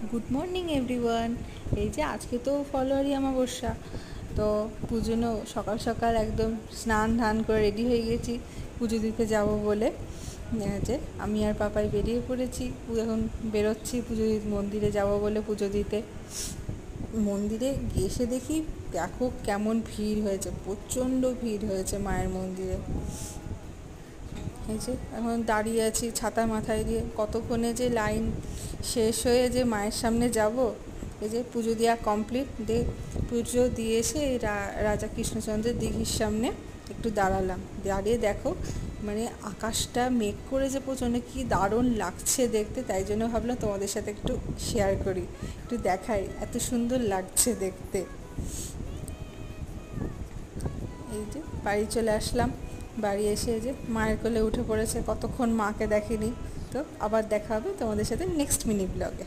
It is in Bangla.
Good morning everyone. এই যে আজকে তো ফলোয়ারি অমাবস্যা, তো পুজো সকাল সকাল একদম স্নান ধান করে রেডি হয়ে গেছি পুজো দিতে যাব বলে। যে আমি আর পাপাই বেরিয়ে পড়েছি, এখন বেরোচ্ছি মন্দিরে যাব বলে পুজো দিতে। মন্দিরে এসে দেখি দেখো কেমন ভিড় হয়েছে, প্রচণ্ড ভিড় হয়েছে মায়ের মন্দিরে। এই যে এখন দাঁড়িয়ে আছি ছাতা মাথায় দিয়ে, কতক্ষণে যে লাইন শেষ হয়ে যে মায়ের সামনে যাব। এই যে পুজো দেওয়া কমপ্লিট, পুজো দিয়ে এসে এই রাজা কৃষ্ণচন্দ্রের দিঘির সামনে একটু দাঁড়ালাম। দাঁড়িয়ে দেখো মানে আকাশটা মেঘ করে যে প্রচণ্ড কী দারুণ লাগছে দেখতে, তাই জন্য ভাবলাম তোমাদের সাথে একটু শেয়ার করি, একটু দেখাই এত সুন্দর লাগছে দেখতে। এই যে বাড়ি চলে আসলাম, বাড়ি এসে যে মায়ের কোলে উঠে পড়েছে, কতক্ষণ মাকে দেখিনি। তো আবার দেখা হবে তোমাদের সাথে নেক্সট মিনি ব্লগে।